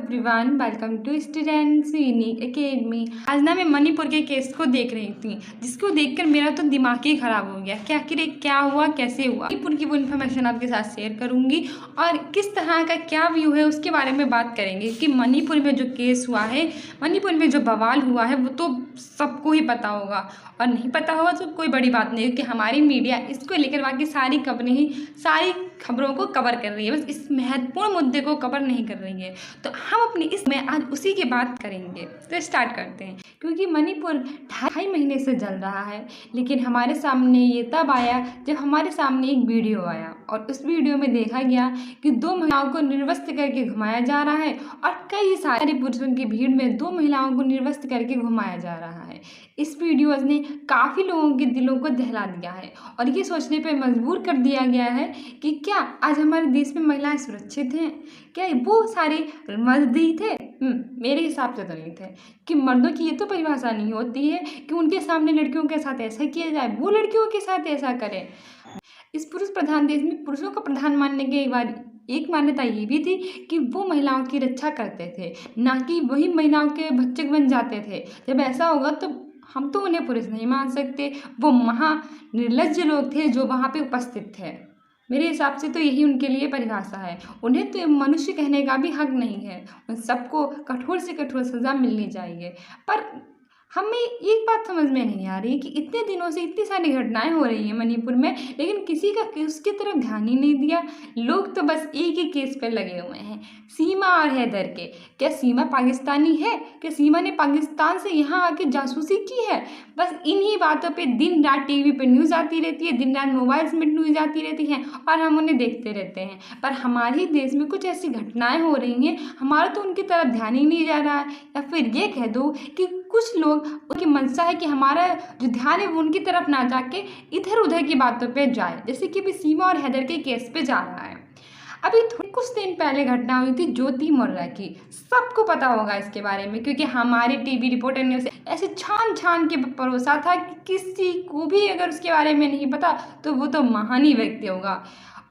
Everyone, welcome to students unique academy. आज ना मैं मणिपुर के केस को देख रही थी, जिसको देखकर मेरा तो दिमाग ही खराब हो गया कि आखिर क्या हुआ, कैसे हुआ। मणिपुर की वो इन्फॉर्मेशन आपके साथ शेयर करूंगी और किस तरह का क्या व्यू है उसके बारे में बात करेंगे कि मणिपुर में जो केस हुआ है, मणिपुर में जो बवाल हुआ है, वो तो सबको ही पता होगा और नहीं पता होगा तो कोई बड़ी बात नहीं, क्योंकि हमारी मीडिया इसको लेकर बाकी सारी खबरों को कवर कर रही है, बस इस महत्वपूर्ण मुद्दे को कवर नहीं कर रही है। तो हम अपनी इसमें आज उसी की बात करेंगे। तो स्टार्ट करते हैं, क्योंकि मणिपुर 2.5 महीने से जल रहा है, लेकिन हमारे सामने ये तब आया जब हमारे सामने एक वीडियो आया और उस वीडियो में देखा गया कि 2 महिलाओं को निर्वस्त्र करके घुमाया जा रहा है और कई सारे पुरुषों की भीड़ में 2 महिलाओं को निर्वस्त्र करके घुमाया जा रहा है। इस वीडियो ने काफ़ी लोगों के दिलों को दहला दिया है और ये सोचने पर मजबूर कर दिया गया है कि क्या आज हमारे देश में महिलाएं सुरक्षित हैं? क्या वो सारे मर्द ही थे? मेरे हिसाब से तो नहीं थे, कि मर्दों की ये तो परिभाषा नहीं होती है कि उनके सामने लड़कियों के साथ ऐसा किया जाए, वो लड़कियों के साथ ऐसा करें। इस पुरुष प्रधान देश में पुरुषों को प्रधान मानने के एक मान्यता ये भी थी कि वो महिलाओं की रक्षा करते थे, ना कि वही महिलाओं के भक्षक बन जाते थे। जब ऐसा होगा तो हम तो उन्हें पुरुष नहीं मान सकते। वो महा निर्लज्ज लोग थे जो वहाँ पे उपस्थित थे। मेरे हिसाब से तो यही उनके लिए परिभाषा है। उन्हें तो मनुष्य कहने का भी हक नहीं है। उन सबको कठोर से कठोर सज़ा मिलनी चाहिए। पर हमें एक बात समझ में नहीं आ रही कि इतने दिनों से इतनी सारी घटनाएं हो रही हैं मणिपुर में, लेकिन किसी का उसकी तरफ ध्यान ही नहीं दिया। लोग तो बस एक ही केस पर लगे हुए हैं, सीमा और हैदर के। क्या सीमा पाकिस्तानी है? क्या सीमा ने पाकिस्तान से यहाँ आके जासूसी की है? बस इन्हीं बातों पे दिन रात टीवी पे न्यूज़ आती रहती है, दिन रात मोबाइल्स में न्यूज़ आती रहती हैं और हम उन्हें देखते रहते हैं। पर हमारे देश में कुछ ऐसी घटनाएं हो रही हैं, हमारा तो उनकी तरफ ध्यान ही नहीं जा रहा है। या फिर ये कह दो कि कुछ लोग उनकी मंशा है कि हमारा जो ध्यान है वो उनकी तरफ ना जाके इधर उधर की बातों पे जाए, जैसे कि अभी सीमा और हैदर के केस पे जा रहा है। अभी कुछ दिन पहले घटना हुई थी ज्योति मुर्रा की, सबको पता होगा इसके बारे में, क्योंकि हमारे टीवी रिपोर्टर ने उसे ऐसे छान छान के परोसा था कि किसी को भी अगर उसके बारे में नहीं पता तो वो तो महान ही व्यक्ति होगा।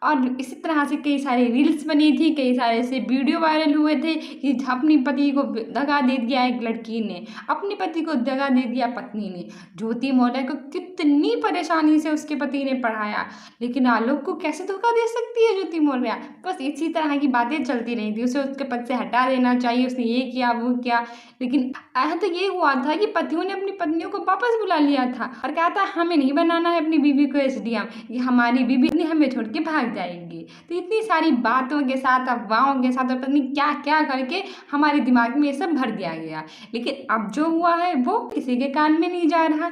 और इसी तरह से कई सारे रील्स बनी थी, कई सारे ऐसे वीडियो वायरल हुए थे कि अपनी पति को दगा दे दिया एक लड़की ने, अपने पति को दगा दे दिया पत्नी ने। ज्योति मौर्य को कितनी परेशानी से उसके पति ने पढ़ाया, लेकिन आलोक को कैसे धोखा दे सकती है ज्योति मौर्य? बस इसी तरह की बातें चलती रही थी। उसे उसके पद से हटा देना चाहिए, उसने ये किया वो किया। लेकिन ऐसा तो ये हुआ था कि पतियों ने अपनी पत्नियों को वापस बुला लिया था और कहा था हमें नहीं बनाना है अपनी बीवी को एसडीएम, कि हमारी बीवी हमें छोड़ के भाग जाएंगी। तो इतनी सारी बातों के साथ, अफवाहों के साथ और पता नहीं क्या क्या करके हमारे दिमाग में ये सब भर दिया गया। लेकिन अब जो हुआ है वो किसी के कान में नहीं जा रहा।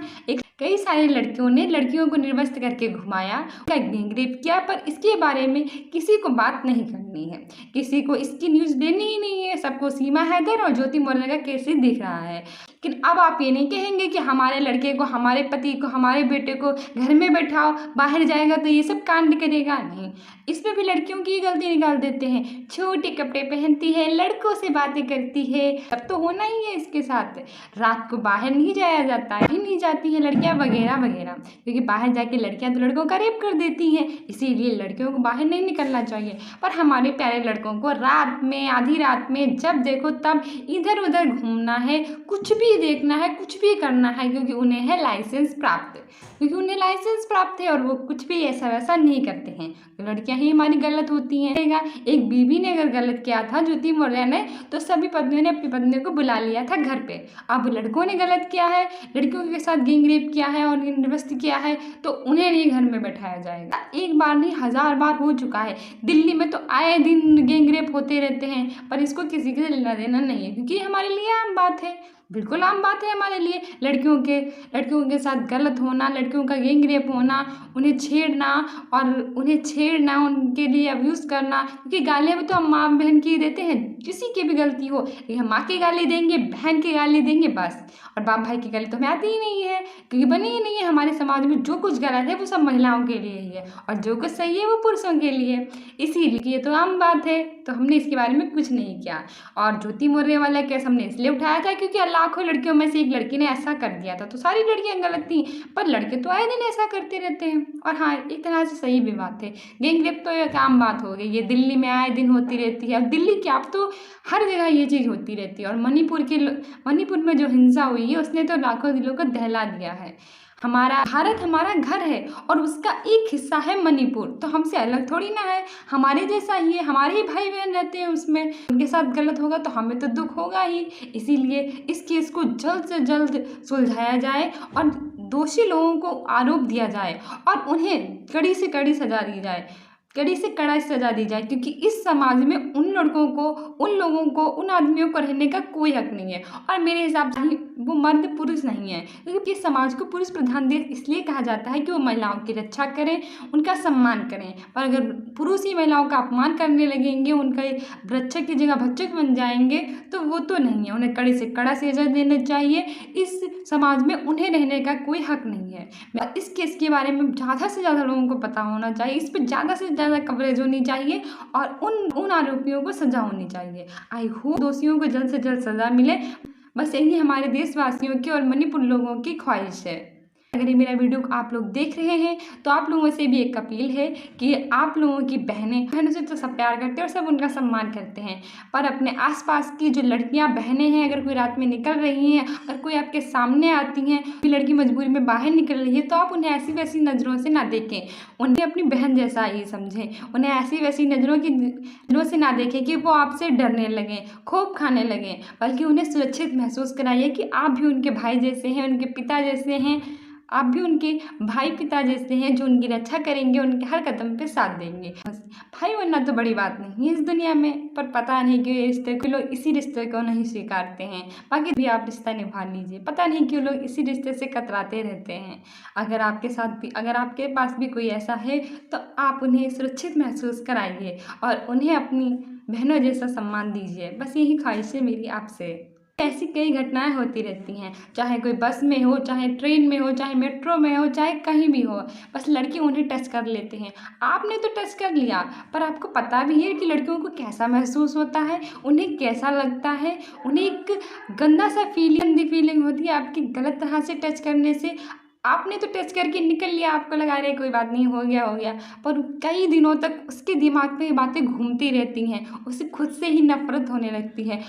कई सारे लड़कियों ने लड़कियों को निर्वस्त्र करके घुमाया, उनका गैंगरेप किया, पर इसके बारे में किसी को बात नहीं करनी है, किसी को इसकी न्यूज़ देनी ही नहीं है। सबको सीमा हैदर और ज्योति मौर्य का केस ही दिख रहा है। लेकिन अब आप ये नहीं कहेंगे कि हमारे लड़के को, हमारे पति को, हमारे बेटे को घर में बैठाओ, बाहर जाएगा तो ये सब कांड करेगा। नहीं, इसमें भी लड़कियों की गलती निकाल देते हैं। छोटे कपड़े पहनती है, लड़कों से बातें करती है, सब तो होना ही है इसके साथ। रात को बाहर नहीं जाया जाता ही नहीं जाती है लड़कियां वगैरह वगैरह, क्योंकि बाहर जाके लड़कियां तो लड़कों का रेप कर देती हैं, इसीलिए लड़कियों को बाहर नहीं निकलना चाहिए। पर हमारे प्यारे लड़कों को रात में, आधी रात में जब देखो तब इधर उधर घूमना है, कुछ भी देखना है, कुछ भी करना है, क्योंकि उन्हें है लाइसेंस प्राप्त है और वो कुछ भी ऐसा वैसा नहीं करते हैं। तो लड़कियां ही हमारी गलत होती हैं। एक बीवी ने अगर गलत किया था ज्योति मौर्य ने, तो सभी पत्नियों ने अपनी पत्नियों को बुला लिया था घर पे। अब लड़कों ने गलत किया है, लड़कियों के साथ गैंगरेप किया है और निर्वस्त्र किया है, तो उन्हें नहीं घर में बैठाया जाएगा। एक बार नहीं 1000 बार हो चुका है। दिल्ली में तो आए दिन गैंगरेप होते रहते हैं, पर इसको किसी के लेना देना नहीं है, क्योंकि हमारे लिए आम बात है, बिल्कुल आम बात है हमारे लिए। लड़कियों के साथ गलत होना, लड़कियों का गैंगरेप होना, उन्हें छेड़ना, उनके लिए अब्यूज़ करना, क्योंकि गालियाँ भी तो हम माँ बहन की देते हैं, किसी की भी गलती हो, हम माँ की गाली देंगे, बहन की गाली देंगे बस, और बाप भाई की गाली तो हमें आती ही नहीं है, क्योंकि बनी ही नहीं है। हमारे समाज में जो कुछ गलत है वो सब महिलाओं के लिए ही है और जो कुछ सही है वो पुरुषों के लिए, इसीलिए ये तो आम बात है। तो तो हमने इसके बारे में कुछ नहीं किया। और ज्योति मौर्य वाला केस हमने इसलिए उठाया था क्योंकि लाखों लड़कियों में से एक लड़की ने ऐसा कर दिया था, तो सारी लड़कियां गलत थी, पर लड़के तो आए दिन ऐसा करते रहते हैं। और हाँ, एक तरह से सही भी बात है, गैंग रेप तो एक आम बात हो गई, ये दिल्ली में आए दिन होती रहती है। अब दिल्ली क्या, अब तो हर जगह ये चीज़ होती रहती है। और मणिपुर में जो हिंसा हुई है उसने तो लाखों दिलों को दहला दिया है। हमारा भारत हमारा घर है और उसका एक हिस्सा है मणिपुर, तो हमसे अलग थोड़ी ना है, हमारे जैसा ही है, हमारे ही भाई बहन रहते हैं उसमें, उनके साथ गलत होगा तो हमें तो दुख होगा ही। इसीलिए इस केस को जल्द से जल्द सुलझाया जाए और दोषी लोगों को आरोप दिया जाए और उन्हें कड़ी से कड़ी सजा दी जाए, कड़ी से कड़ा सजा दी जाए, क्योंकि इस समाज में उन लड़कों को, उन लोगों को, उन आदमियों को रहने का कोई हक नहीं है। और मेरे हिसाब से वो मर्द पुरुष नहीं है, क्योंकि इस समाज को पुरुष प्रधान देश इसलिए कहा जाता है कि वो महिलाओं की रक्षा करें, उनका सम्मान करें। पर अगर पुरुष ही महिलाओं का अपमान करने लगेंगे, उनका रक्षक की जगह भक्षक बन जाएंगे, तो वो तो नहीं है। उन्हें कड़ी से कड़ा सजा देना चाहिए। इस समाज में उन्हें रहने का कोई हक नहीं है। इस केस के बारे में ज़्यादा से ज़्यादा लोगों को पता होना चाहिए, इस पर ज़्यादा से ज़्यादा कवरेज होनी चाहिए और उन आरोपियों को सजा होनी चाहिए। आई होप दोषियों को जल्द से जल्द सजा मिले। बस यही हमारे देशवासियों की और मणिपुर लोगों की ख्वाहिश है। अगर ये मेरा वीडियो आप लोग देख रहे हैं तो आप लोगों से भी एक अपील है कि आप लोगों की बहनों से तो सब प्यार करते हैं और सब उनका सम्मान करते हैं, पर अपने आसपास की जो लड़कियां बहनें हैं, अगर कोई रात में निकल रही हैं, अगर कोई आपके सामने आती हैं, कोई लड़की मजबूरी में बाहर निकल रही है, तो आप उन्हें ऐसी वैसी नज़रों से ना देखें, उन्हें अपनी बहन जैसा ही समझें। उन्हें ऐसी वैसी नज़रों से ना देखें कि वो आपसे डरने लगें, खौफ खाने लगें, बल्कि उन्हें सुरक्षित महसूस कराइए कि आप भी उनके भाई जैसे हैं, उनके पिता जैसे हैं, आप भी उनके भाई पिता जैसे हैं जो उनकी रक्षा करेंगे, उनके हर कदम पे साथ देंगे। भाई बनना तो बड़ी बात नहीं है इस दुनिया में, पर पता नहीं क्यों रिश्ते को लोग इसी रिश्ते को नहीं स्वीकारते हैं। बाकी भी आप रिश्ता निभा लीजिए, पता नहीं क्यों लोग इसी रिश्ते से कतराते रहते हैं। अगर आपके पास भी कोई ऐसा है तो आप उन्हें सुरक्षित महसूस कराइए और उन्हें अपनी बहनों जैसा सम्मान दीजिए। बस यही ख्वाहिश है मेरी आपसे। ऐसी कई घटनाएं होती रहती हैं, चाहे कोई बस में हो, चाहे ट्रेन में हो, चाहे मेट्रो में हो, चाहे कहीं भी हो, बस लड़के उन्हें टच कर लेते हैं। आपने तो टच कर लिया, पर आपको पता भी है कि लड़कियों को कैसा महसूस होता है, उन्हें कैसा लगता है। उन्हें एक गंदी फीलिंग होती है आपकी गलत तरह से टच करने से। आपने तो टच करके निकल लिया, आपको लगा रहे कोई बात नहीं, हो गया, पर कई दिनों तक उसके दिमाग में ये बातें घूमती रहती हैं, उसे खुद से ही नफरत होने लगती है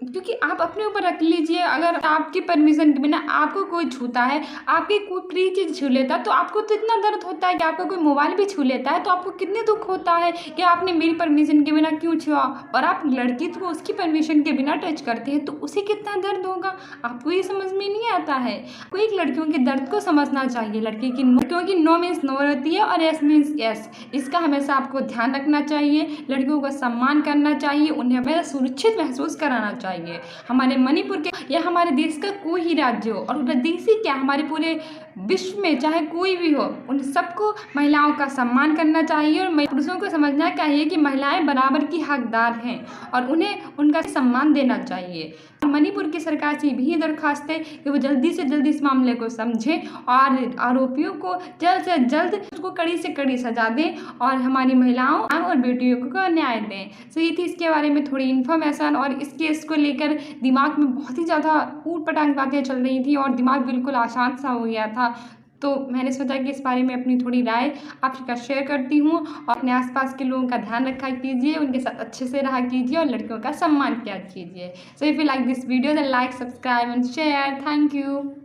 क्योंकि आप अपने ऊपर रख लीजिए, अगर आपकी परमिशन के बिना आपको कोई छूता है, आपकी कोई प्रिय चीज़ छू लेता है, तो आपको तो इतना दर्द होता है कि आपका कोई मोबाइल भी छू लेता है तो आपको कितने दुख होता है कि आपने मेरी परमिशन के बिना क्यों छुआ। और आप लड़की को उसकी परमिशन के बिना टच करते हैं तो उसे कितना दर्द होगा, आपको ये समझ में नहीं आता है। कोई एक लड़कियों के दर्द को समझना चाहिए। लड़कियों की नो मीन्स नो रहती है और यस मीन्स यस, इसका हमेशा आपको ध्यान रखना चाहिए। लड़कियों का सम्मान करना चाहिए, उन्हें हमेशा सुरक्षित महसूस कराना चाहिए। हमारे मणिपुर के या हमारे देश का कोई ही राज्य हो, और देश ही क्या, हमारे पूरे विश्व में चाहे कोई भी हो, उन सबको महिलाओं का सम्मान करना चाहिए और पुरुषों को समझना चाहिए कि महिलाएं बराबर की हकदार हैं और उन्हें उनका सम्मान देना चाहिए। मणिपुर की सरकार से भी दरख्वास्त है कि वो जल्दी से जल्दी इस मामले को समझे और आरोपियों को जल्द से जल्द उसको कड़ी से कड़ी सजा दें और हमारी महिलाओं और बेटियों को न्याय दें। तो ये थी इसके बारे में थोड़ी इन्फॉर्मेशन, और इस केस को लेकर दिमाग में बहुत ही ज़्यादा ऊट पटांग बातें चल रही थी और दिमाग बिल्कुल आसान सा हो गया था। तो मैंने सोचा कि इस बारे में अपनी थोड़ी राय आपके साथ शेयर करती हूँ। और अपने आसपास के लोगों का ध्यान रखा कीजिए, उनके साथ अच्छे से रहा कीजिए और लड़कियों का सम्मान किया कीजिए। So if you like this video then like, subscribe and share. Thank you.